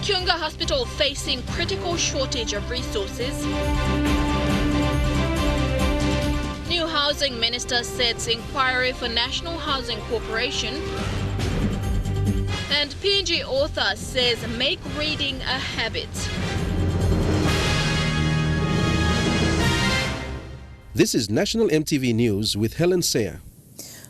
Kiunga Hospital facing critical shortage of resources. New Housing Minister sets inquiry for National Housing Corporation. And PNG author says make reading a habit. This is National EMTV News with Helen Sayer.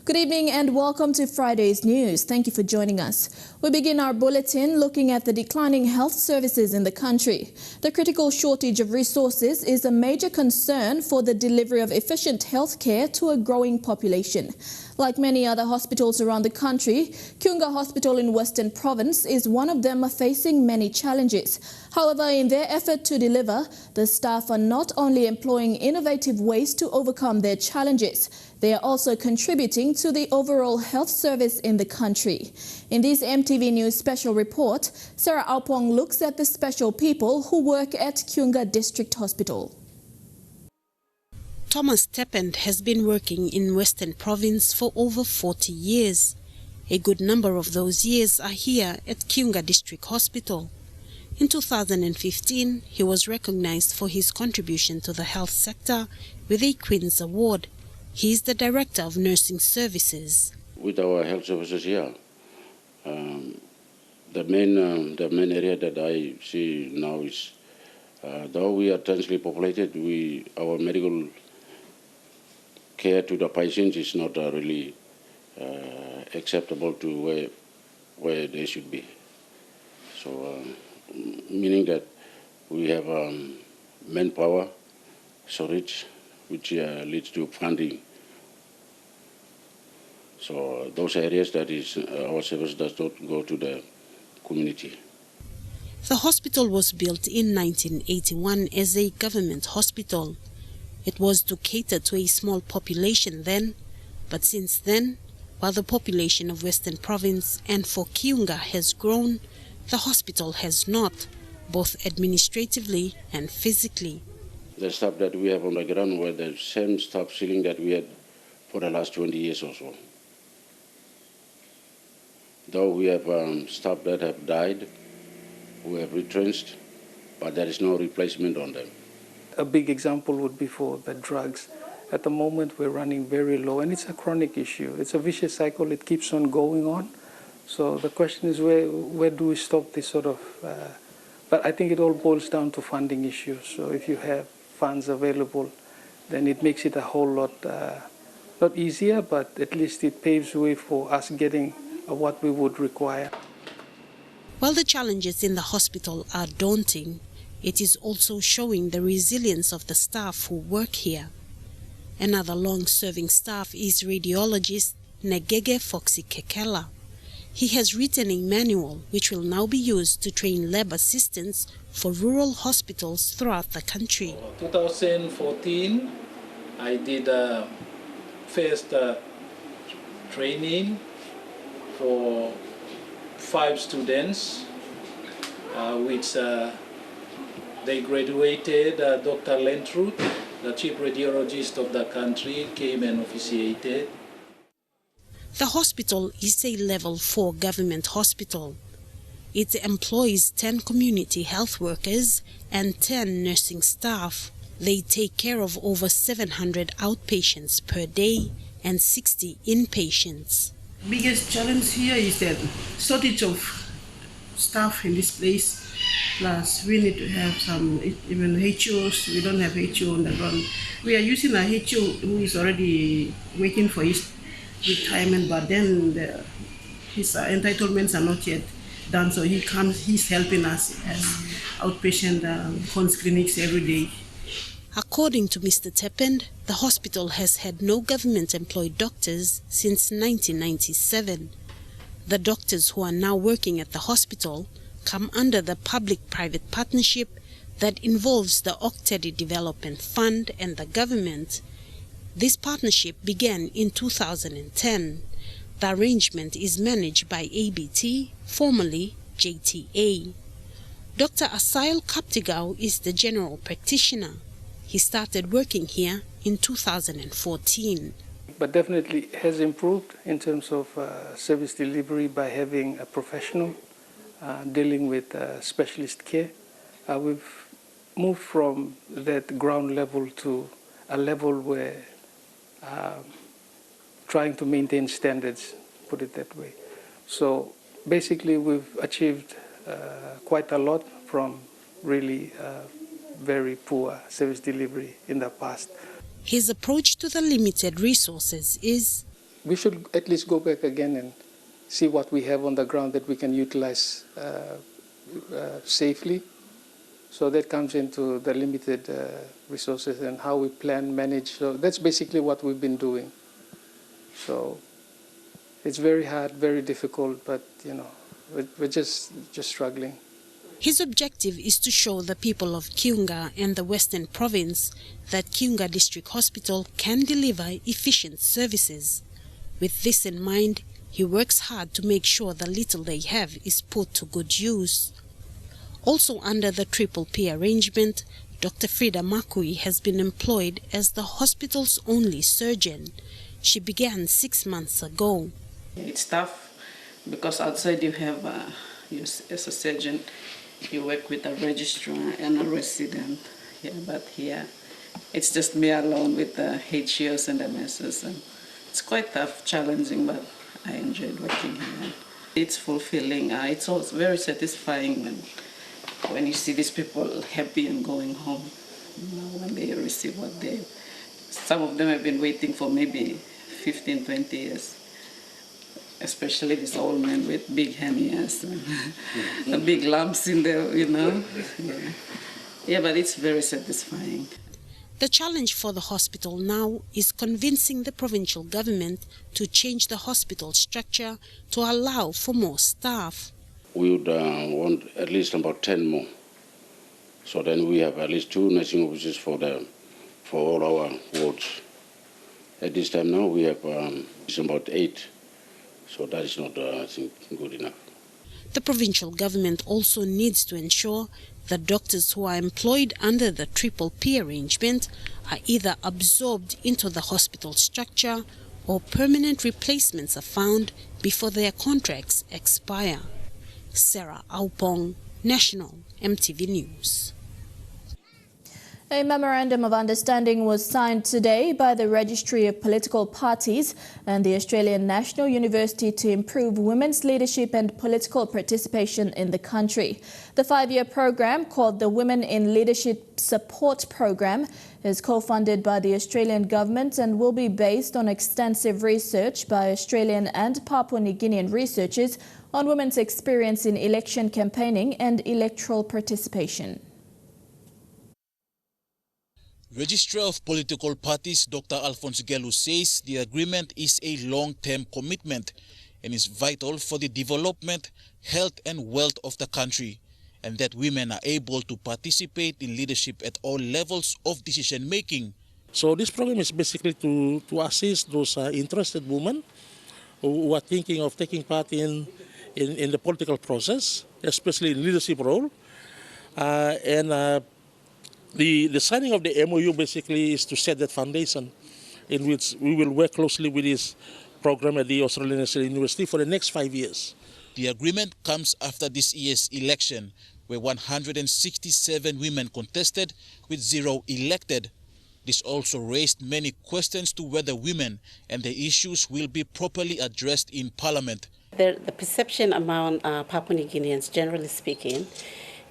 Good evening and welcome to Friday's news. Thank you for joining us. We begin our bulletin looking at the declining health services in the country. The critical shortage of resources is a major concern for the delivery of efficient health care to a growing population. Like many other hospitals around the country, Kiunga Hospital in Western Province is one of them facing many challenges. However, in their effort to deliver, the staff are not only employing innovative ways to overcome their challenges, they are also contributing to the overall health service in the country. In this MTV News special report, Sarah Aupong looks at the special people who work at Kiunga District Hospital. Thomas Teppend has been working in Western Province for over 40 years. A good number of those years are here at Kiunga District Hospital. In 2015, he was recognized for his contribution to the health sector with a Queen's Award. He is the Director of Nursing Services. With our health services here, the main area that I see now is, though we are densely populated, our medical care to the patients is not really acceptable to where they should be. So, meaning that we have manpower shortage, which leads to funding. So those areas that is our service does not go to the community. The hospital was built in 1981 as a government hospital. It was to cater to a small population then, but since then, while the population of Western Province and for Kiunga has grown, the hospital has not, both administratively and physically. The staff that we have on the ground were the same staff ceiling that we had for the last 20 years or so. Though we have staff that have died, we have retrenched, but there is no replacement on them. A big example would be for the drugs. At the moment, we're running very low, and it's a chronic issue. It's a vicious cycle. It keeps on going on. So the question is, where do we stop this sort of... but I think it all boils down to funding issues. So if you have funds available, then it makes it a whole lot, not easier, but at least it paves the way for us getting what we would require. While the challenges in the hospital are daunting, it is also showing the resilience of the staff who work here. Another long-serving staff is radiologist Negege Foxy Kekela. He has written a manual which will now be used to train lab assistants for rural hospitals throughout the country. 2014, I did first training for 5 students, which they graduated. Dr. Lentruth, the chief radiologist of the country, came and officiated. The hospital is a level 4 government hospital. It employs 10 community health workers and 10 nursing staff. They take care of over 700 outpatients per day and 60 inpatients. Biggest challenge here is that shortage of staff in this place. Plus, we need to have some, even HOs. We don't have HO on the ground. We are using a HO who is already waiting for his retirement, but then his entitlements are not yet done, so he's helping us as outpatient clinics every day. According to Mr. Teppend, the hospital has had no government-employed doctors since 1997. The doctors who are now working at the hospital come under the public-private partnership that involves the Octedi Development Fund and the government. This partnership began in 2010. The arrangement is managed by ABT, formerly JTA. Dr. Asail Kaptigau is the general practitioner. He started working here in 2014. But definitely has improved in terms of service delivery by having a professional dealing with specialist care. We've moved from that ground level to a level where trying to maintain standards, put it that way. So basically we've achieved quite a lot from really very poor service delivery in the past. His approach to the limited resources is, we should at least go back again and see what we have on the ground that we can utilize safely. So that comes into the limited resources and how we plan, manage. So that's basically what we've been doing. So it's very hard, very difficult, but you know, we're just struggling. His objective is to show the people of Kiunga and the Western Province that Kiunga District Hospital can deliver efficient services. With this in mind, he works hard to make sure the little they have is put to good use. Also under the Triple P arrangement, Dr. Frida Makui has been employed as the hospital's only surgeon. She began 6 months ago. It's tough because outside you have, as a surgeon, you work with a registrar and a resident. Yeah, but here it's just me alone with the HCOs and the nurses. And it's quite tough, challenging, but I enjoyed working here. It's fulfilling. It's also very satisfying when you see these people happy and going home, you know, when they receive what they... Some of them have been waiting for maybe 15, 20 years, especially this old man with big hernias and the big lumps in there, you know. Yeah, but it's very satisfying. The challenge for the hospital now is convincing the provincial government to change the hospital structure to allow for more staff. We would want at least about 10 more. So then we have at least 2 nursing offices for all our wards. At this time now we have it's about 8. So that is not, I think, good enough. The provincial government also needs to ensure that doctors who are employed under the Triple P arrangement are either absorbed into the hospital structure or permanent replacements are found before their contracts expire. Sarah Aupong, National EMTV News. A memorandum of understanding was signed today by the Registry of Political Parties and the Australian National University to improve women's leadership and political participation in the country. The 5-year program, called the Women in Leadership Support Program, is co-funded by the Australian government and will be based on extensive research by Australian and Papua New Guinean researchers on women's experience in election campaigning and electoral participation. Registrar of Political Parties Dr. Alphonse Gelu says the agreement is a long-term commitment and is vital for the development, health and wealth of the country, and that women are able to participate in leadership at all levels of decision-making. So this program is basically to assist those interested women who are thinking of taking part in the political process, especially in leadership role. The signing of the MOU basically is to set that foundation in which we will work closely with this program at the Australian National University for the next 5 years. The agreement comes after this year's election, where 167 women contested with 0 elected. This also raised many questions to whether women and their issues will be properly addressed in Parliament. The perception among Papua New Guineans, generally speaking,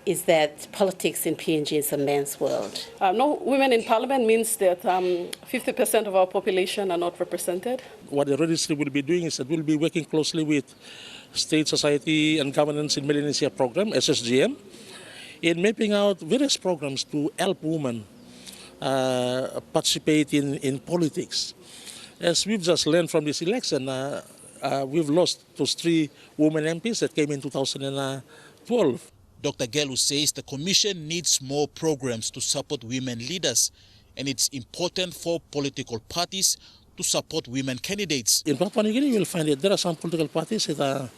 is that politics in PNG is a man's world. No women in Parliament means that 50% of our population are not represented. What the registry will be doing is that we'll be working closely with State Society and Governance in Melanesia program, SSGM, in mapping out various programs to help women participate in politics. As we've just learned from this election, we've lost those 3 women MPs that came in 2012. Dr. Gelu says the Commission needs more programs to support women leaders, and it's important for political parties to support women candidates. In Papua New Guinea, you will find that there are some political parties that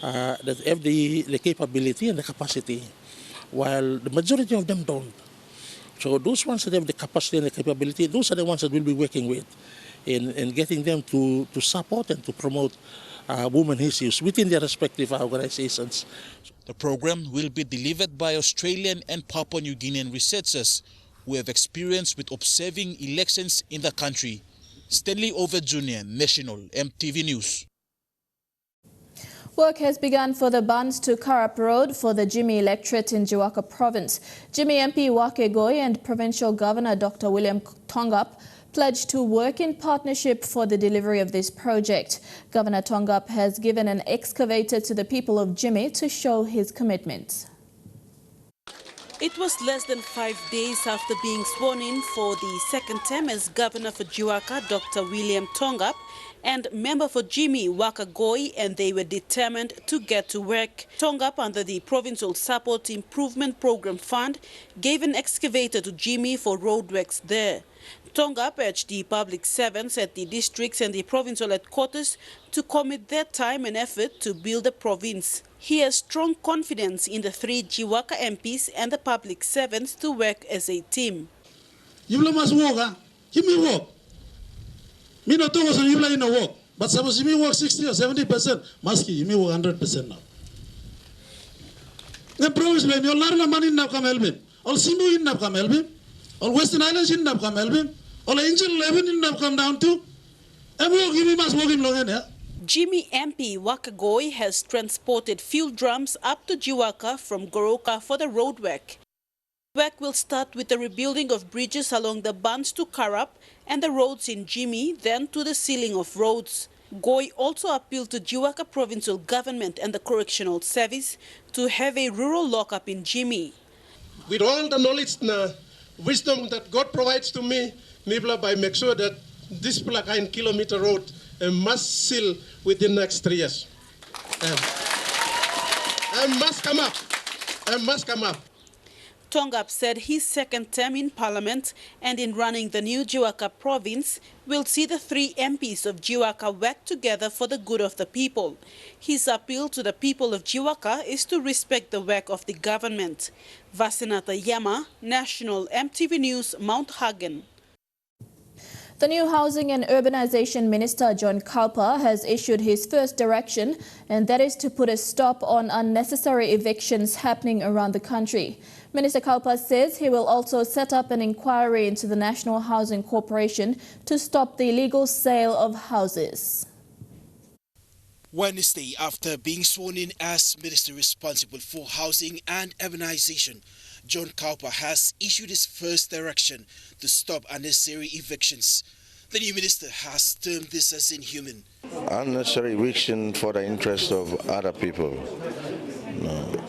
have the capability and the capacity, while the majority of them don't. So those ones that have the capacity and the capability, those are the ones that we'll be working with in getting them to support and to promote women issues within their respective organizations. The program will be delivered by Australian and Papua New Guinean researchers who have experience with observing elections in the country. Stanley Over Jr., National EMTV News. Work has begun for the Buns to Karup Road for the Jimmy electorate in Jiwaka Province. Jimmy MP Wake Goi and Provincial Governor Dr. William Tongup pledged to work in partnership for the delivery of this project. Governor Tongup has given an excavator to the people of Jimmy to show his commitment. It was less than 5 days after being sworn in for the second term as governor for Jiwaka, Dr. William Tongup, and member for Jimmy, Wake Goi, and they were determined to get to work. Tongup, under the Provincial Support Improvement Program Fund, gave an excavator to Jimmy for roadworks there. Tongup urged the public servants at the districts and the provincial headquarters to commit their time and effort to build the province. He has strong confidence in the 3 Jiwaka MPs and the public servants to work as a team. You must work, give me work. Me not talk you in a work, but suppose you work 60 or 70%, must you work 100% now. The province blame you learn money in come help him. All Simbu in come help him. All Western Islands in come help him. All Angel 11 in come down to. And we must work him long in here. Jimmy MP Wake Goi has transported fuel drums up to Jiwaka from Goroka for the road work. Work will start with the rebuilding of bridges along the Buns to Karup and the roads in Jimmy, then to the sealing of roads. Goi also appealed to Jiwaka Provincial Government and the Correctional Service to have a rural lockup in Jimmy. With all the knowledge and wisdom that God provides to me, Nibla, by make sure that this Plakain kilometer road must seal within the next 3 years. And must come up. And must come up. Tongup said his second term in Parliament and in running the new Jiwaka province will see the 3 MPs of Jiwaka work together for the good of the people. His appeal to the people of Jiwaka is to respect the work of the government. Vasinata Yama, National EMTV News, Mount Hagen. The new Housing and Urbanization Minister, John Kaupa, has issued his first direction, and that is to put a stop on unnecessary evictions happening around the country. Minister Kaupa says he will also set up an inquiry into the National Housing Corporation to stop the illegal sale of houses. Wednesday, after being sworn in as Minister responsible for Housing and Urbanization, John Kaupa has issued his first direction to stop unnecessary evictions. The new minister has termed this as inhuman. Unnecessary eviction for the interest of other people. No.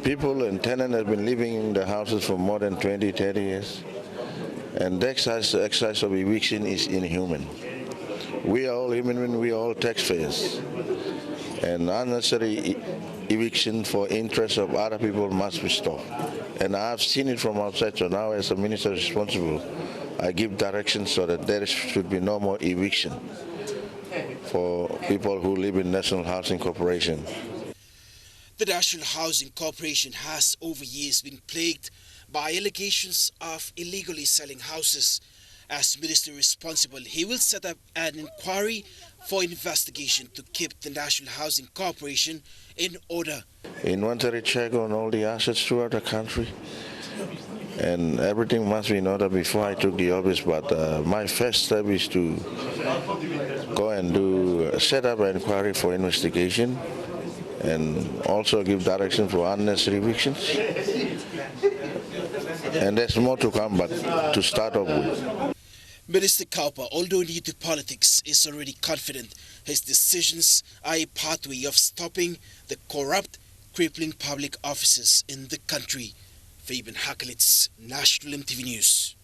People and tenants have been living in the houses for more than 20, 30 years. And the exercise of eviction is inhuman. We are all human, we are all taxpayers. And unnecessary eviction for interest of other people must be stopped. And I've seen it from outside, so now as a minister responsible, I give directions so that there should be no more eviction for people who live in National Housing Corporation. The National Housing Corporation has over years been plagued by allegations of illegally selling houses. As minister responsible, he will set up an inquiry for investigation to keep the National Housing Corporation in order. Inventory check on all the assets throughout the country, and everything must be in order before I took the office. But my first step is to go and set up an inquiry for investigation and also give direction for unnecessary evictions. And there's more to come, but to start off with. Minister Kaupa, although new to politics, is already confident his decisions are a pathway of stopping the corrupt, crippling public offices in the country. Fabian Hakelitz, National EMTV News.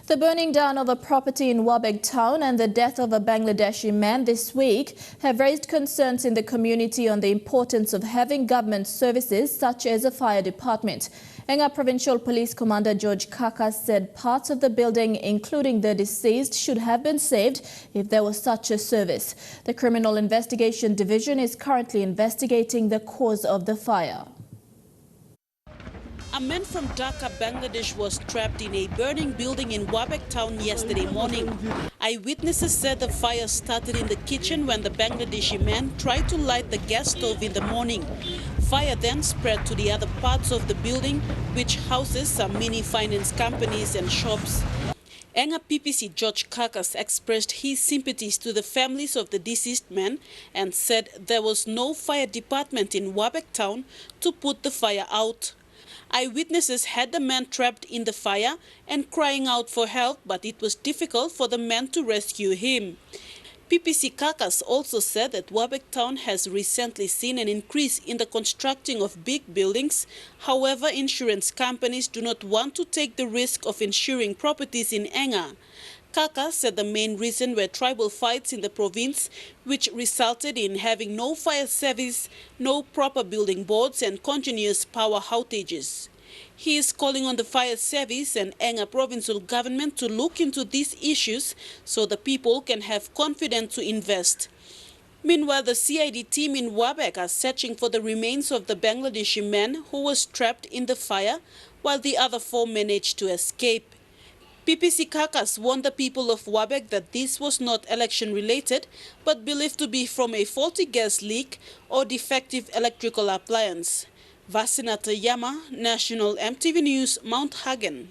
The burning down of a property in Wabeg town and the death of a Bangladeshi man this week have raised concerns in the community on the importance of having government services such as a fire department. Enga Provincial Police Commander George Kaka said parts of the building, including the deceased, should have been saved if there was such a service. The Criminal Investigation Division is currently investigating the cause of the fire. A A man from Dhaka, Bangladesh was trapped in a burning building in Wabek town yesterday morning. Eyewitnesses said the fire started in the kitchen when the Bangladeshi man tried to light the gas stove in the morning. Fire then spread to the other parts of the building, which houses some mini finance companies and shops. Enga PPC George Kakas expressed his sympathies to the families of the deceased men and said there was no fire department in Wabek town to put the fire out. Eyewitnesses had the man trapped in the fire and crying out for help, but it was difficult for the man to rescue him. PPC Kakas also said that Wabek town has recently seen an increase in the constructing of big buildings. However, insurance companies do not want to take the risk of insuring properties in Enga. Kakas said the main reason were tribal fights in the province, which resulted in having no fire service, no proper building boards and continuous power outages. He is calling on the fire service and Enga provincial government to look into these issues so the people can have confidence to invest. Meanwhile, the CID team in Wabek are searching for the remains of the Bangladeshi man who was trapped in the fire, while the other 4 managed to escape. PPC Kakas warned the people of Wabek that this was not election-related, but believed to be from a faulty gas leak or defective electrical appliance. Vasinata Yama, National EMTV News, Mount Hagen.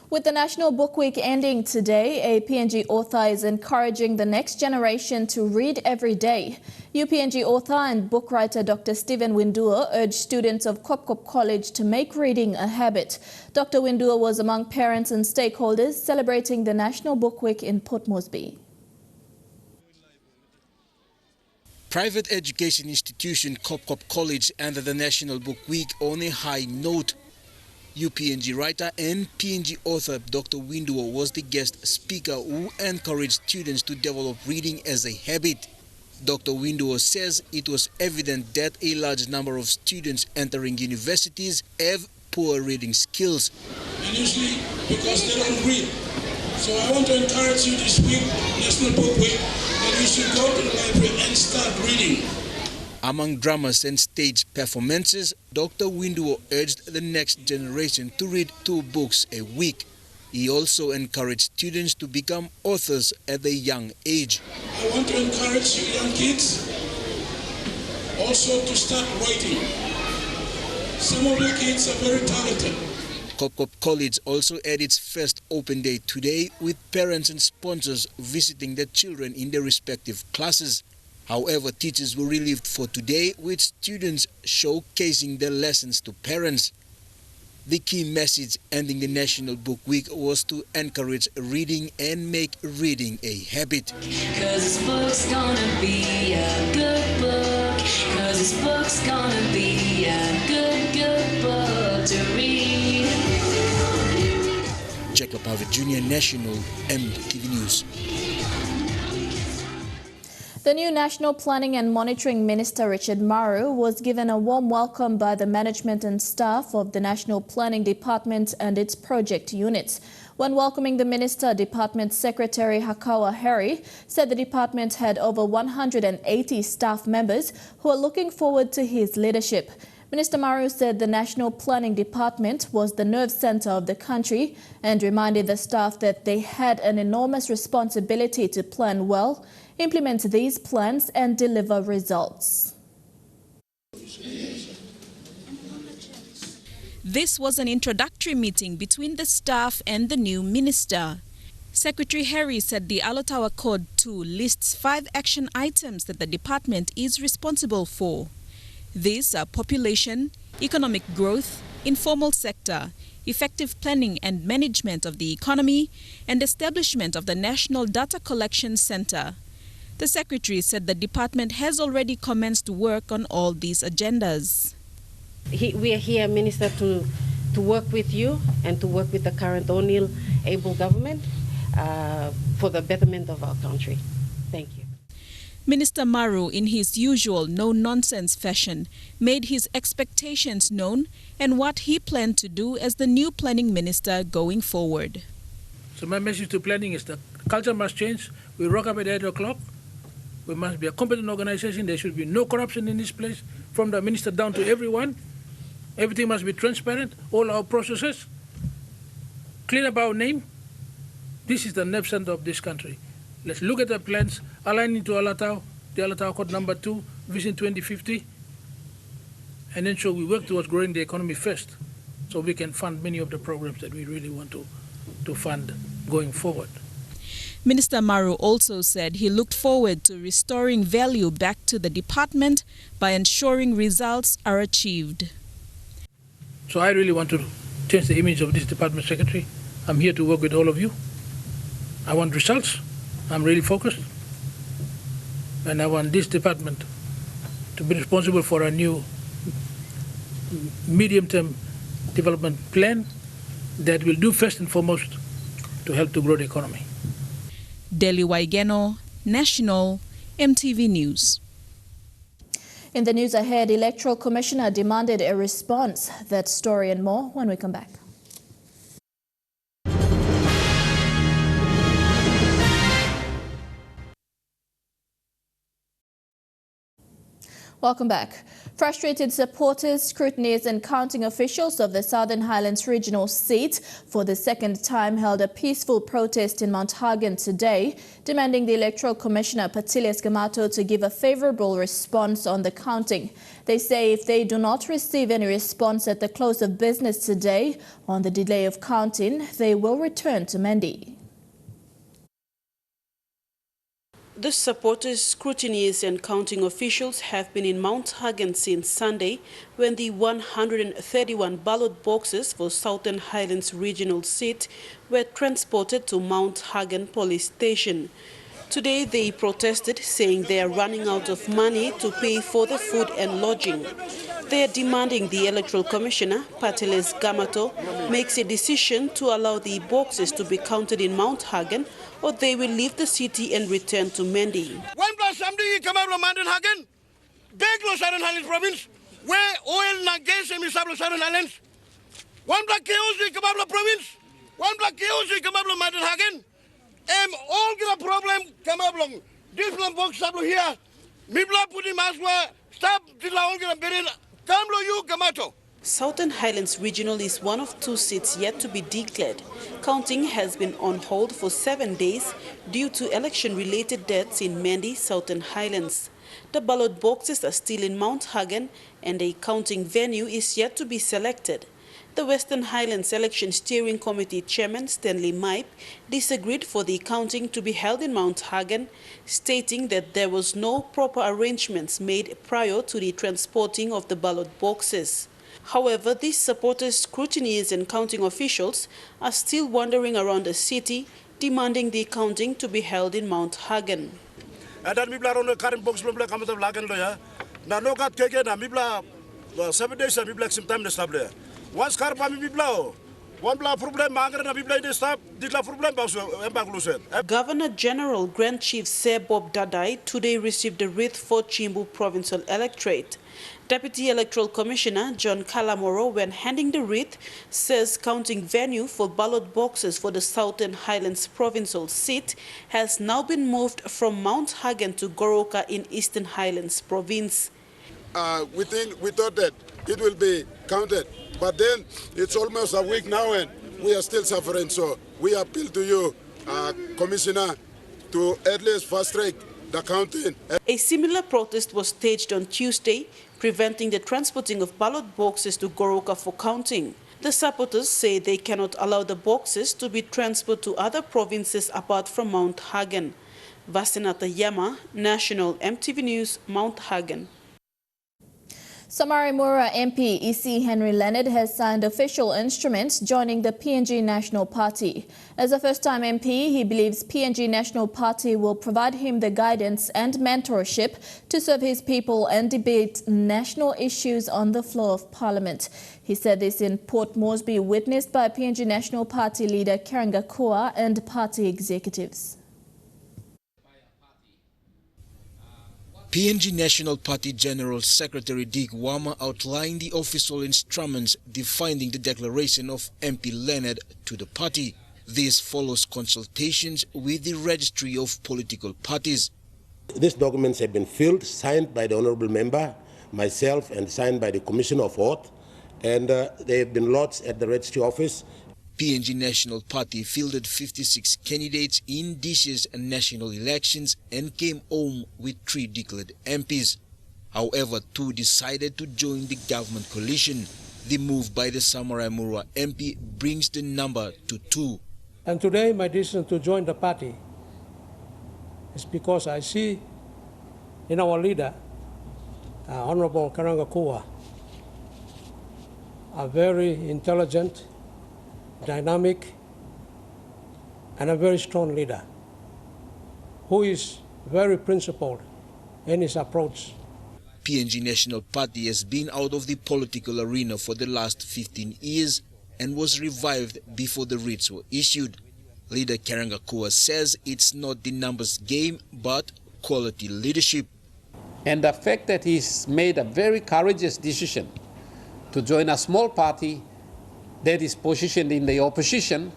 With the National Book Week ending today, a PNG author is encouraging the next generation to read every day. UPNG author and book writer Dr. Stephen Windua urged students of Kopkop College to make reading a habit. Dr. Windua was among parents and stakeholders celebrating the National Book Week in Port Moresby. Private education institution Kopkop College ended the National Book Week on a high note. UPNG writer and PNG author Dr. Windua was the guest speaker who encouraged students to develop reading as a habit. Dr. Windua says it was evident that a large number of students entering universities have poor reading skills. And usually because they don't read. So I want to encourage you this week, National Book Week, that you should go to the library and start reading. Among dramas and stage performances, Dr. Windua urged the next generation to read 2 books a week. He also encouraged students to become authors at a young age. I want to encourage you young kids also to start writing. Some of your kids are very talented. Kopkop College also had its first open day today with parents and sponsors visiting their children in their respective classes. However, teachers were relieved for today with students showcasing their lessons to parents. The key message ending the National Book Week was to encourage reading and make reading a habit. 'Cause this book's gonna be a good book. 'Cause this book's gonna be a good book to read. Jacob Harvey Jr., National EMTV News. The new National Planning and Monitoring Minister Richard Maru was given a warm welcome by the management and staff of the National Planning Department and its project units. When welcoming the minister, Department Secretary Hakawa Harry said the department had over 180 staff members who are looking forward to his leadership. Minister Maru said the National Planning Department was the nerve center of the country and reminded the staff that they had an enormous responsibility to plan well, implement these plans and deliver results. This was an introductory meeting between the staff and the new minister. Secretary Harry said the Alotawa Code 2 lists 5 action items that the department is responsible for. These are population, economic growth, informal sector, effective planning and management of the economy, and establishment of the National Data Collection Center. The Secretary said the department has already commenced work on all these agendas. We are here, Minister, to work with you and to work with the current O'Neill able government for the betterment of our country. Thank you. Minister Maru, in his usual no-nonsense fashion, made his expectations known and what he planned to do as the new planning minister going forward. So my message to planning is that culture must change. We rock up at 8 o'clock. We must be a competent organization. There should be no corruption in this place, from the minister down to everyone. Everything must be transparent, all our processes. Clean up our name. This is the nerve center of this country. Let's look at the plans, aligning to Alatau, the Alatau Code number 2, Vision 2050, and ensure we work towards growing the economy first, so we can fund many of the programs that we really want to fund going forward. Minister Maru also said he looked forward to restoring value back to the department by ensuring results are achieved. So I really want to change the image of this department secretary. I'm here to work with all of you. I want results. I'm really focused. And I want this department to be responsible for a new medium-term development plan that will do first and foremost to help to grow the economy. Deli Waigeno, National, EMTV News. In the news ahead, Electoral Commissioner demanded a response. That story and more when we come back. Welcome back. Frustrated supporters, scrutineers and counting officials of the Southern Highlands regional seat for the second time held a peaceful protest in Mount Hagen today, demanding the Electoral Commissioner Patilias Gamato to give a favorable response on the counting. They say if they do not receive any response at the close of business today on the delay of counting, they will return to Mendi. The supporters, scrutineers and counting officials have been in Mount Hagen since Sunday when the 131 ballot boxes for Southern Highlands regional seat were transported to Mount Hagen police station. Today they protested, saying they are running out of money to pay for the food and lodging. They are demanding the Electoral Commissioner, Patilias Gamato, makes a decision to allow the boxes to be counted in Mount Hagen, or they will leave the city and return to Mendi. One plus something come out of Mount Hagen, Beglo Southern Highlands province, where oil na gas in Southern Highlands. One black chaos come out of province, one black chaos come out of Mount Hagen. All the problem come up along. This one box up here. Mibla putting maswa, stop the all gonna be in. Come you Gamato. Southern Highlands Regional is one of 2 seats yet to be declared. Counting has been on hold for 7 days due to election-related deaths in Mendi, Southern Highlands. The ballot boxes are still in Mount Hagen and a counting venue is yet to be selected. The Western Highlands Election Steering Committee Chairman Stanley Mipe disagreed for the counting to be held in Mount Hagen, stating that there was no proper arrangements made prior to the transporting of the ballot boxes. However, these supporters, scrutineers and counting officials are still wandering around the city, demanding the counting to be held in Mount Hagen. Governor General Grand Chief Sir Bob Dadai today received a wreath for Chimbu Provincial Electorate. Deputy Electoral Commissioner John Kalamoro, when handing the wreath, says counting venue for ballot boxes for the Southern Highlands Provincial seat has now been moved from Mount Hagen to Goroka in Eastern Highlands Province. We thought that it will be counted, but then it's almost a week now and we are still suffering. So we appeal to you, Commissioner, to at least fast track the counting. A similar protest was staged on Tuesday, preventing the transporting of ballot boxes to Goroka for counting. The supporters say they cannot allow the boxes to be transferred to other provinces apart from Mount Hagen. Vasinata Yama, National, EMTV News, Mount Hagen. Samarimura MP E.C. Henry Leonard has signed official instruments joining the PNG National Party. As a first-time MP, he believes PNG National Party will provide him the guidance and mentorship to serve his people and debate national issues on the floor of Parliament. He said this in Port Moresby, witnessed by PNG National Party leader Kiunga Hospital and party executives. PNG National Party General Secretary Dick Wama outlined the official instruments defining the declaration of MP Leonard to the party. This follows consultations with the Registry of Political Parties. These documents have been filled, signed by the Honourable Member, myself, and signed by the Commissioner of Oath. and they have been lodged at the registry office. PNG National Party fielded 56 candidates in this year's national elections and came home with 3 declared MPs. However, 2 decided to join the government coalition. The move by the Samurai Murwa MP brings the number to 2. And today my decision to join the party is because I see in our leader, Honorable Kiunga Hospital, a very intelligent, dynamic, and a very strong leader who is very principled in his approach. PNG National Party has been out of the political arena for the last 15 years and was revived before the writs were issued. Leader Kiunga Hospital says it's not the numbers game but quality leadership. And the fact that he's made a very courageous decision to join a small party that is positioned in the opposition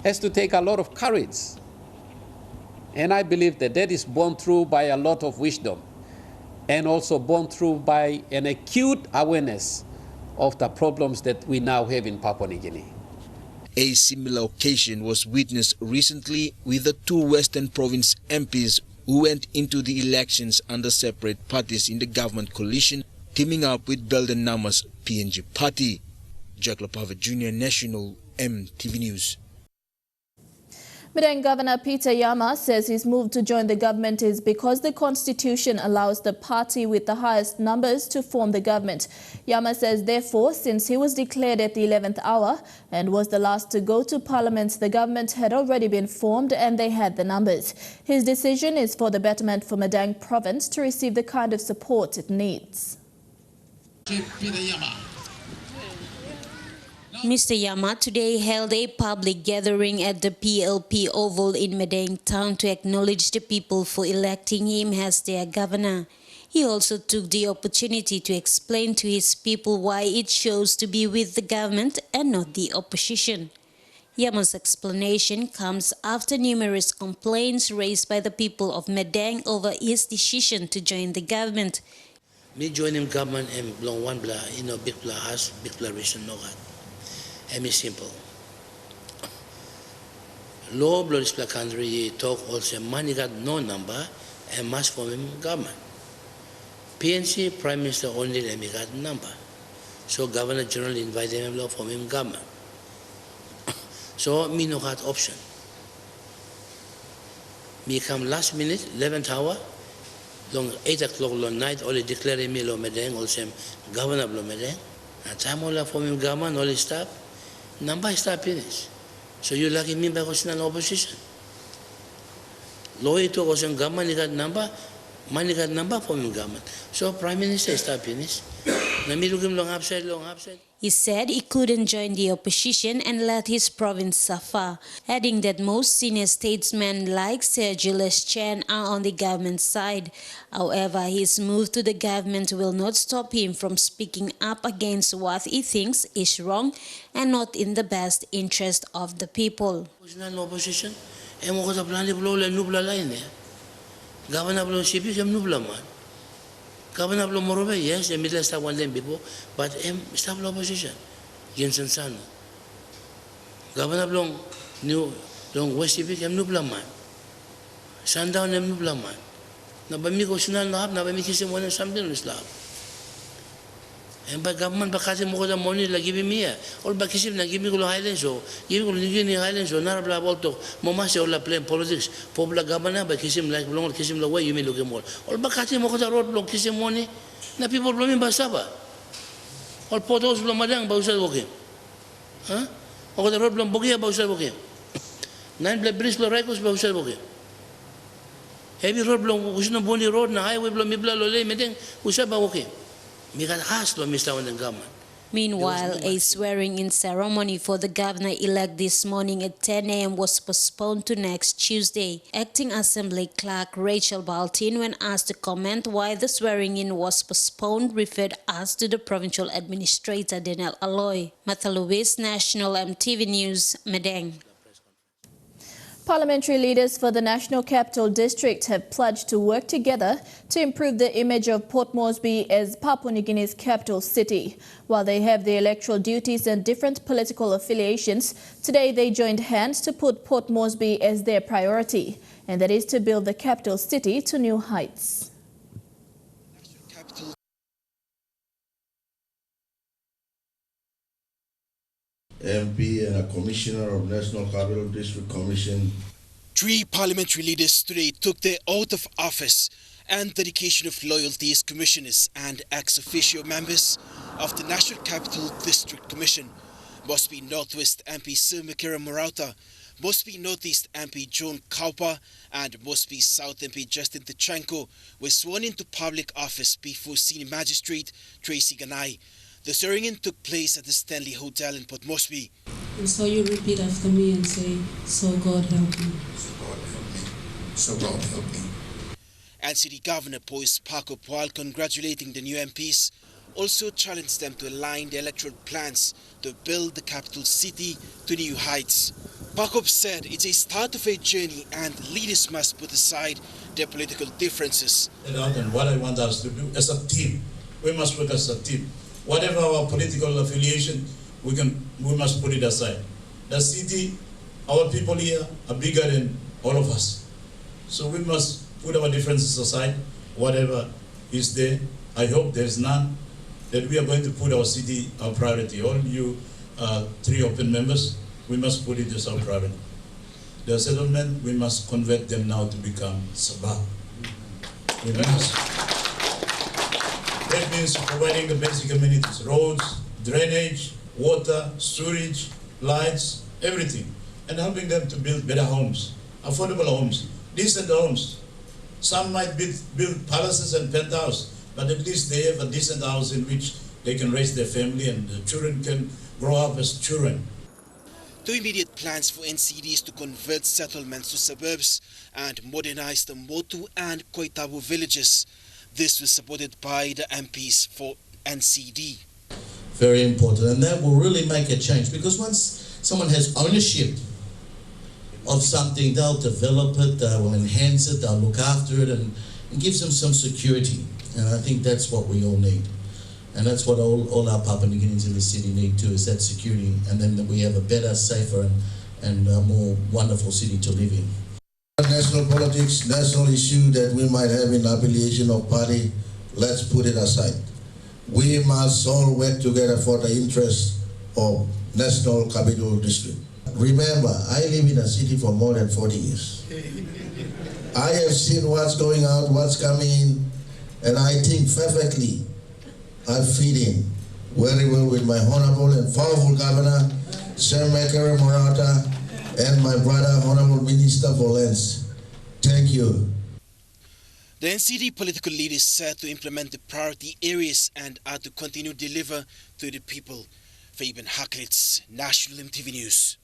has to take a lot of courage. And I believe that that is born through by a lot of wisdom and also born through by an acute awareness of the problems that we now have in Papua New Guinea. A similar occasion was witnessed recently with the 2 Western Province MPs who went into the elections under separate parties in the government coalition, teaming up with Belden Nama's PNG party. Jack Lapava Jr. National EMTV News. Madang Governor Peter Yama says his move to join the government is because the constitution allows the party with the highest numbers to form the government. Yama says therefore, since he was declared at the 11th hour and was the last to go to parliament, the government had already been formed and they had the numbers. His decision is for the betterment for Madang province to receive the kind of support it needs. Mr. Yama today held a public gathering at the PLP Oval in Madang town to acknowledge the people for electing him as their governor. He also took the opportunity to explain to his people why it chose to be with the government and not the opposition. Yama's explanation comes after numerous complaints raised by the people of Madang over his decision to join the government. Me joining government and belong one blah, big blah has big blah reason no God. And it's simple. Law blood is country talk also money got no number and must form him government. PNC Prime Minister only let me got number. So Governor General invited him to form him government. So me no got option. Me come last minute, 11th hour, long 8 o'clock long night, only declare me lo Madang, also Governor lo Madang. And time all form him government, all his staff. Number is not finished. So you lucky me by the opposition. Law it was in government, he got number, money got number for him government. So Prime Minister is not finished. Long upside. He said he couldn't join the opposition and let his province suffer, adding that most senior statesmen like Sir Julius Chen are on the government side. However, his move to the government will not stop him from speaking up against what he thinks is wrong and not in the best interest of the people. Opposition, Governor Governor of Morobe, yes, the middle star one them people, but staff opposition. Jensen San. Governor of Long West Civic, Nubla man. Sundown and Nubla man. Now, by me go Sunan Lab, now by me kissing one and something is lab. And by government, because more than money like giving me, all by kissing and giving me Highlands or giving me Highlands or Narabla Volto, Momas or La Plain politics, popular governor by kissing like long kissing the way you may look at more. All by cutting Mokota road long kissing money, now people blooming by Saba. All potos blow Madang Bowser walking. Huh? Or the road blown Bogia Bowser walking. 9 black bridge blow Rikos Bowser walking. Heavy road blown, was no bony road, and highway blow Mibla Lole, Meding, Usaba walking. Meanwhile, a swearing-in ceremony for the governor-elect this morning at 10 a.m. was postponed to next Tuesday. Acting Assembly Clerk Rachel Baltin, when asked to comment why the swearing-in was postponed, referred us to the Provincial Administrator Daniel Aloy. Matha Luis, National EMTV News, Madang. Parliamentary leaders for the National Capital District have pledged to work together to improve the image of Port Moresby as Papua New Guinea's capital city. While they have their electoral duties and different political affiliations, today they joined hands to put Port Moresby as their priority, and that is to build the capital city to new heights. MP and a commissioner of National Capital District Commission. 3 parliamentary leaders today took their oath of office and dedication of loyalty as commissioners and ex officio members of the National Capital District Commission. Moresby Northwest MP Sir Makira Morauta, Moresby Northeast MP John Kaupa and Moresby South MP Justin Tachenko were sworn into public office before Senior Magistrate Tracy Ganai. The swearing-in took place at the Stanley Hotel in Port Moresby. And so you repeat after me and say, "So God help me." So God help me. So God help me. NCD Governor Pois Paco, while congratulating the new MPs, also challenged them to align their electoral plans to build the capital city to new heights. Paco said it's a start of a journey and leaders must put aside their political differences. And what I want us to do as a team, we must work as a team. Whatever our political affiliation, we must put it aside. The city, our people here are bigger than all of us. So we must put our differences aside, whatever is there. I hope there's none, that we are going to put our city our priority. All you 3 open members, we must put it as our priority. The settlement, we must convert them now to become Sabah. We must. That means providing the basic amenities, roads, drainage, water, storage, lights, everything, and helping them to build better homes, affordable homes, decent homes. Some might build palaces and penthouses, but at least they have a decent house in which they can raise their family and the children can grow up as children. 2 immediate plans for NCD is to convert settlements to suburbs and modernize the Motu and Koitabu villages. This was supported by the MPs for NCD. Very important, and that will really make a change, because once someone has ownership of something, they'll develop it, they will enhance it, they'll look after it, and gives them some security. And I think that's what we all need. And that's what all our Papua New Guineans in the city need too, is that security, and then that we have a better, safer, and more wonderful city to live in. National politics, national issue that we might have in affiliation of party, let's put it aside. We must all work together for the interest of National Capital District. Remember, I live in a city for more than 40 years. I have seen what's going out, what's coming in, and I think perfectly I fit in very well with my honorable and powerful governor, Sir Makira Morauta, and my brother, Honorable Minister for Lands. Thank you. The NCD political leaders said to implement the priority areas and are to continue to deliver to the people. Fabian Haklitz, National EMTV News.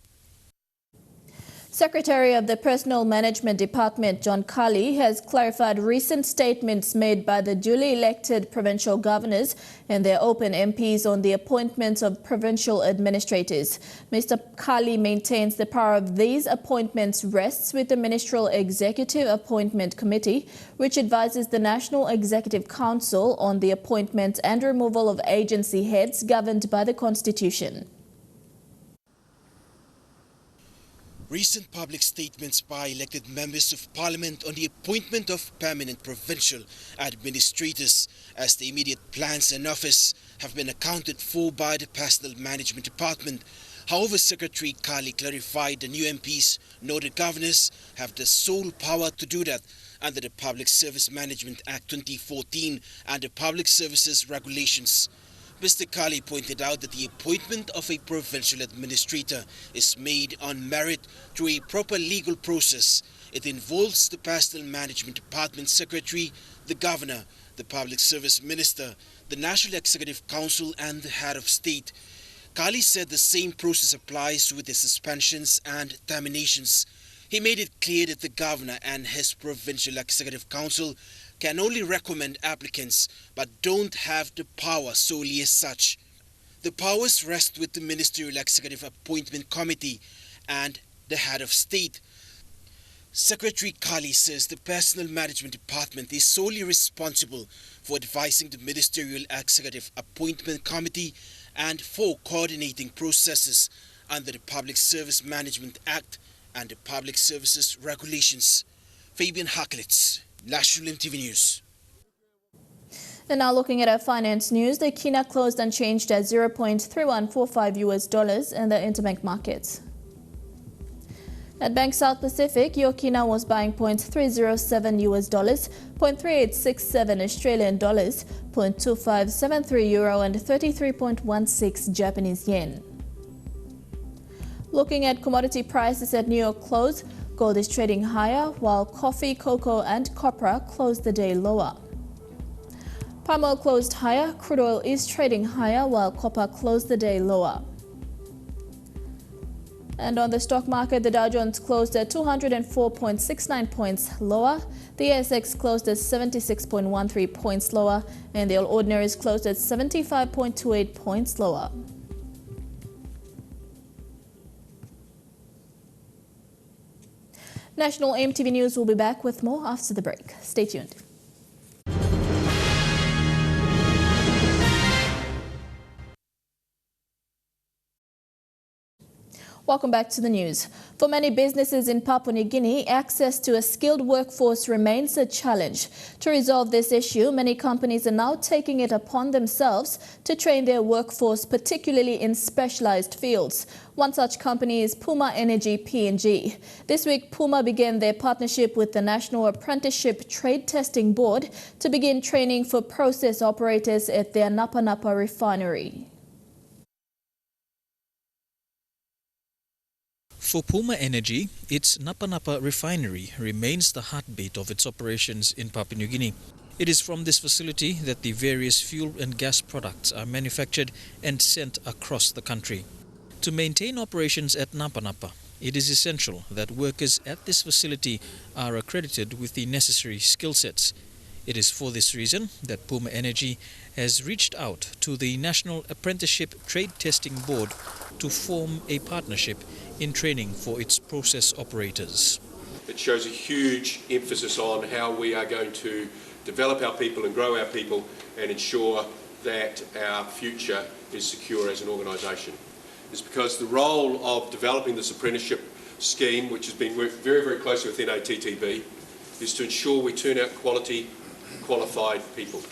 Secretary of the Personnel Management Department, John Kali, has clarified recent statements made by the duly elected provincial governors and their open MPs on the appointments of provincial administrators. Mr. Kali maintains the power of these appointments rests with the Ministerial Executive Appointment Committee, which advises the National Executive Council on the appointment and removal of agency heads governed by the Constitution. Recent public statements by elected members of Parliament on the appointment of permanent provincial administrators as the immediate plans in office have been accounted for by the Personnel Management Department. However, Secretary Kali clarified the new MPs nor the governors have the sole power to do that under the Public Service Management Act 2014 and the Public Services Regulations. Mr. Kali pointed out that the appointment of a provincial administrator is made on merit through a proper legal process. It involves the Personnel Management Department Secretary, the Governor, the Public Service Minister, the National Executive Council and the Head of State. Kali said the same process applies with the suspensions and terminations. He made it clear that the Governor and his Provincial Executive Council can only recommend applicants but don't have the power solely as such. The powers rest with the Ministerial Executive Appointment Committee and the Head of State. Secretary Kali says the Personnel Management Department is solely responsible for advising the Ministerial Executive Appointment Committee and for coordinating processes under the Public Service Management Act and the Public Services Regulations. Fabian Hakelitz, National EMTV News. And now looking at our finance news, the kina closed unchanged at $0.3145 US in the interbank markets. At Bank South Pacific, your kina was buying $0.307 US, $0.3867 Australian dollars, $0.2573 euro and 33.16 Japanese yen. Looking at commodity prices at New York close, gold is trading higher while coffee, cocoa and copra closed the day lower. Palm oil closed higher, crude oil is trading higher while copper closed the day lower. And on the stock market, the Dow Jones closed at 204.69 points lower, the ASX closed at 76.13 points lower, and the All Ordinaries closed at 75.28 points lower. National EMTV News will be back with more after the break. Stay tuned. Welcome back to the news. For many businesses in Papua New Guinea, access to a skilled workforce remains a challenge. To resolve this issue, many companies are now taking it upon themselves to train their workforce, particularly in specialized fields. One such company is Puma Energy PNG. This week, Puma began their partnership with the National Apprenticeship Trade Testing Board to begin training for process operators at their Napa Napa refinery. For Puma Energy, its Napa Napa refinery remains the heartbeat of its operations in Papua New Guinea. It is from this facility that the various fuel and gas products are manufactured and sent across the country. To maintain operations at Napa Napa, it is essential that workers at this facility are accredited with the necessary skill sets. It is for this reason that Puma Energy has reached out to the National Apprenticeship Trade Testing Board to form a partnership in training for its process operators. It shows a huge emphasis on how we are going to develop our people and grow our people and ensure that our future is secure as an organisation. It's because the role of developing this apprenticeship scheme, which has been worked very, very closely with NATTB, is to ensure we turn out quality, qualified people.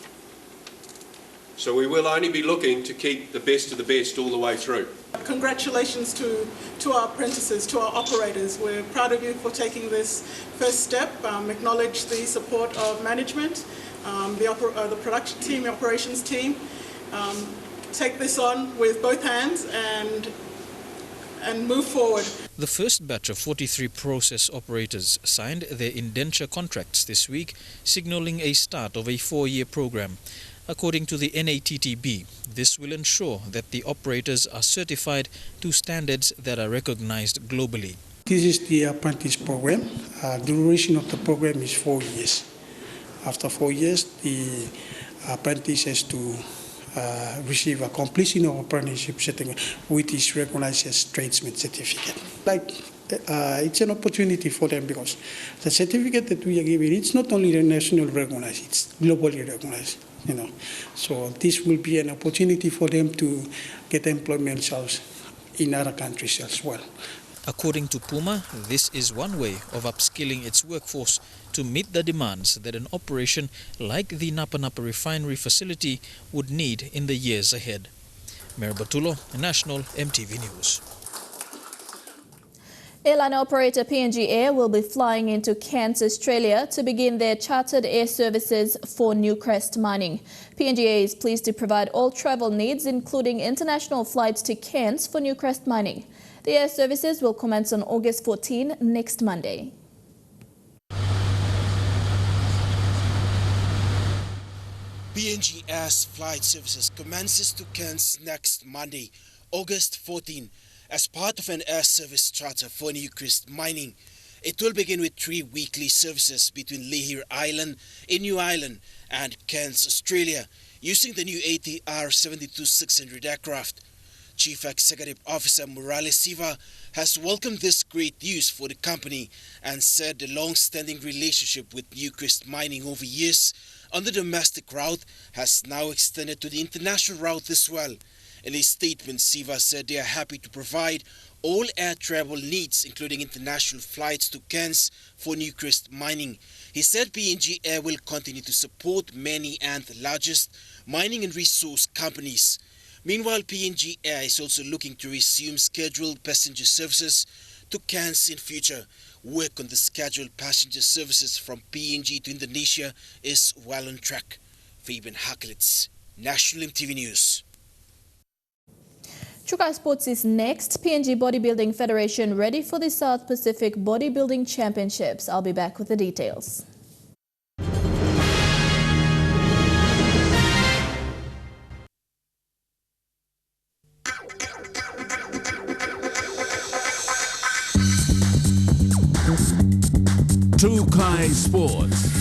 So we will only be looking to keep the best of the best all the way through. Congratulations to our apprentices, to our operators. We're proud of you for taking this first step. Acknowledge the support of management, the production team, the operations team. Take this on with both hands and move forward. The first batch of 43 process operators signed their indenture contracts this week, signalling a start of a 4-year program. According to the NATTB, this will ensure that the operators are certified to standards that are recognized globally. This is the apprentice program. The duration of the program is 4 years. After 4 years, the apprentice has to receive a completion of apprenticeship certificate, which is recognized as tradesman certificate. It's an opportunity for them because the certificate that we are giving, it's not only nationally recognized, it's globally recognized. So this will be an opportunity for them to get employment jobs in other countries as well. According to Puma, this is one way of upskilling its workforce to meet the demands that an operation like the Napa Napa refinery facility would need in the years ahead. Mayor Batulo, National EMTV News. Airline operator PNG Air will be flying into Cairns, Australia to begin their chartered air services for Newcrest Mining. PNG Air is pleased to provide all travel needs, including international flights to Cairns for Newcrest Mining. The air services will commence on August 14, next Monday. PNG Air's flight services commences to Cairns next Monday, August 14, as part of an air service charter for Newcrest Mining. It will begin with 3 weekly services between Lihir Island in New Ireland and Cairns, Australia, using the new ATR 72-600 aircraft. Chief Executive Officer Morales Siva has welcomed this great news for the company and said the long-standing relationship with Newcrest Mining over years on the domestic route has now extended to the international route as well. In a statement, Siva said they are happy to provide all air travel needs, including international flights to Cairns for Newcrest Mining. He said PNG Air will continue to support many and the largest mining and resource companies. Meanwhile, PNG Air is also looking to resume scheduled passenger services to Cairns in future. Work on the scheduled passenger services from PNG to Indonesia is well on track. Fabian Hakelitz, National EMTV News. Chukai Sports is next. PNG Bodybuilding Federation ready for the South Pacific Bodybuilding Championships. I'll be back with the details. Chukai Sports.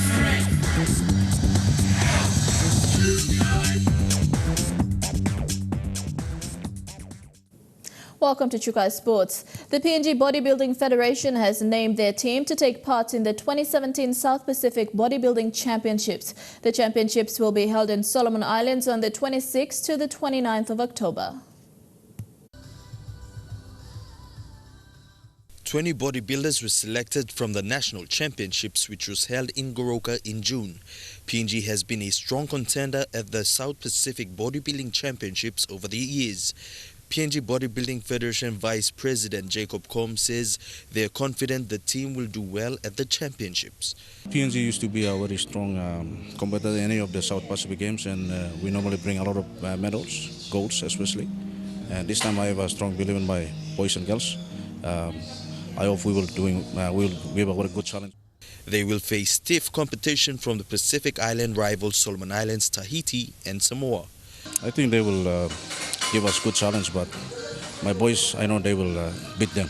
Welcome to Chukai Sports. The PNG Bodybuilding Federation has named their team to take part in the 2017 South Pacific Bodybuilding Championships. The championships will be held in Solomon Islands on the 26th to the 29th of October. 20 bodybuilders were selected from the national championships, which was held in Goroka in June. PNG has been a strong contender at the South Pacific Bodybuilding Championships over the years. PNG Bodybuilding Federation Vice President Jacob Combe says they are confident the team will do well at the championships. PNG used to be a very strong competitor in any of the South Pacific Games, and we normally bring a lot of medals, golds especially. And this time I have a strong belief in my boys and girls. I hope we will have a very good challenge. They will face stiff competition from the Pacific Island rivals Solomon Islands, Tahiti and Samoa. I think they will give us good challenge, but my boys, I know they will beat them.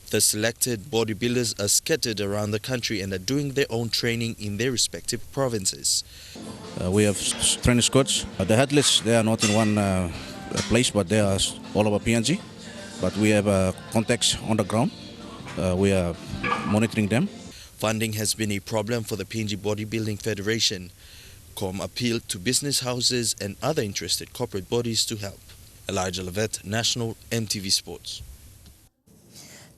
The selected bodybuilders are scattered around the country and are doing their own training in their respective provinces. We have training squads. The athletes, they are not in one place, but they are all over PNG. But we have contacts on the ground. We are monitoring them. Funding has been a problem for the PNG Bodybuilding Federation. COM appealed to business houses and other interested corporate bodies to help. Elijah Levet, National EMTV Sports.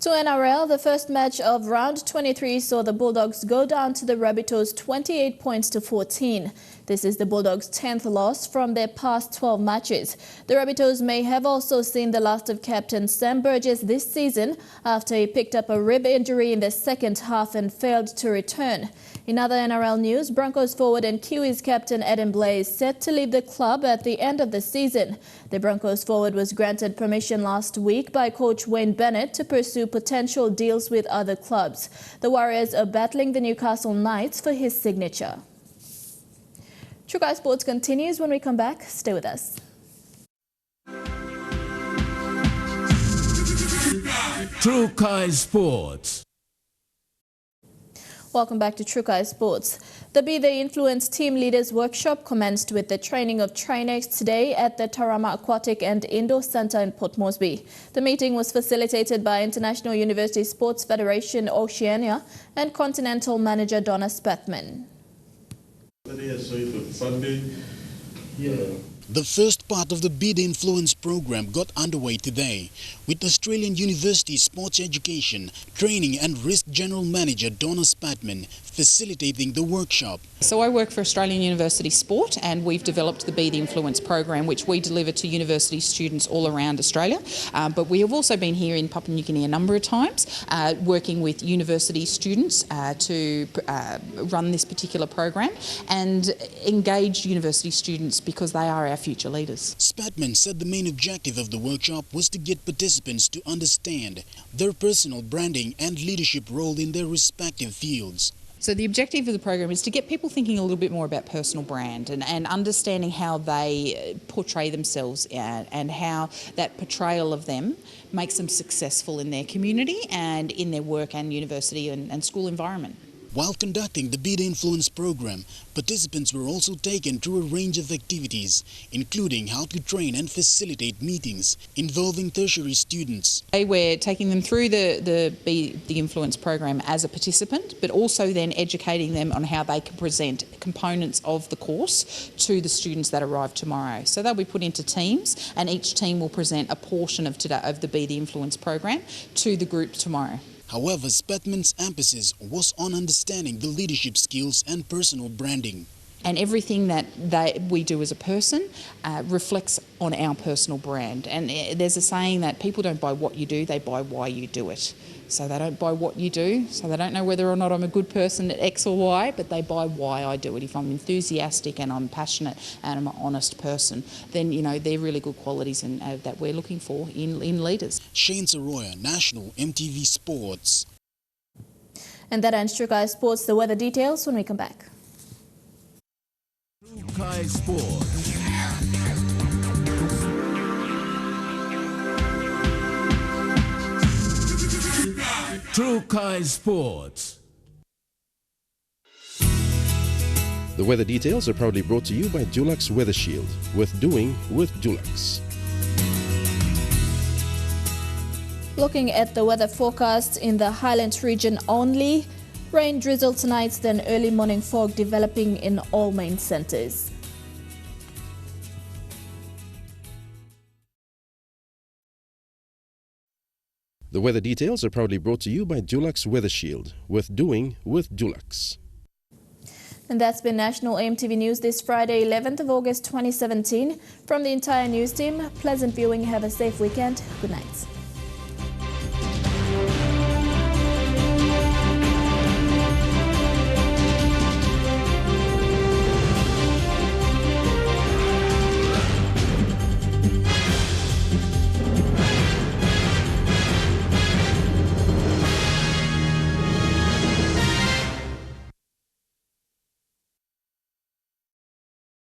To NRL, the first match of round 23 saw the Bulldogs go down to the Rabbitohs 28 points to 14. This is the Bulldogs' 10th loss from their past 12 matches. The Rabbitohs may have also seen the last of captain Sam Burgess this season after he picked up a rib injury in the second half and failed to return. In other NRL news, Broncos forward and Kiwis captain Adam Blay is set to leave the club at the end of the season. The Broncos forward was granted permission last week by coach Wayne Bennett to pursue potential deals with other clubs. The Warriors are battling the Newcastle Knights for his signature. Chukai Sports continues when we come back. Stay with us. Chukai Sports. Welcome back to Chukai Sports. The Be The Influence Team Leaders Workshop commenced with the training of trainers today at the Tarama Aquatic and Indoor Centre in Port Moresby. The meeting was facilitated by International University Sports Federation Oceania and Continental Manager Donna Spathman. The first part of the Be The Influence program got underway today with Australian University Sports Education, Training and Risk General Manager Donna Spathman facilitating the workshop. So I work for Australian University Sport, and we've developed the Be The Influence program, which we deliver to university students all around Australia. But we have also been here in Papua New Guinea a number of times, working with university students to run this particular program and engage university students because they are our future leaders. Spathman said the main objective of the workshop was to get participants to understand their personal branding and leadership role in their respective fields. So the objective of the program is to get people thinking a little bit more about personal brand and understanding how they portray themselves and how that portrayal of them makes them successful in their community and in their work and university and school environment. While conducting the Be the Influence program, participants were also taken through a range of activities, including how to train and facilitate meetings involving tertiary students. We're taking them through the Be the Influence program as a participant, but also then educating them on how they can present components of the course to the students that arrive tomorrow. So they'll be put into teams, and each team will present a portion of the Be the Influence program to the group tomorrow. However, Spatman's emphasis was on understanding the leadership skills and personal branding. And everything that we do as a person reflects on our personal brand. And there's a saying that people don't buy what you do, they buy why you do it. So they don't buy what you do, so they don't know whether or not I'm a good person at X or Y, but they buy why I do it. If I'm enthusiastic and I'm passionate and I'm an honest person, then, you know, they're really good qualities that we're looking for in leaders. Shane Saroya, National EMTV Sports. And that ends True Kai Sports. The weather details when we come back. True Kai Sports. True Kai Sports. The weather details are proudly brought to you by Dulux Weather Shield. Worth doing with Dulux. Looking at the weather forecast in the Highlands region only, rain drizzle tonight, then early morning fog developing in all main centres. The weather details are proudly brought to you by Dulux Weather Shield. Worth doing with Dulux. And that's been National EMTV News this Friday, 11th of August 2017. From the entire news team, pleasant viewing, have a safe weekend. Good night.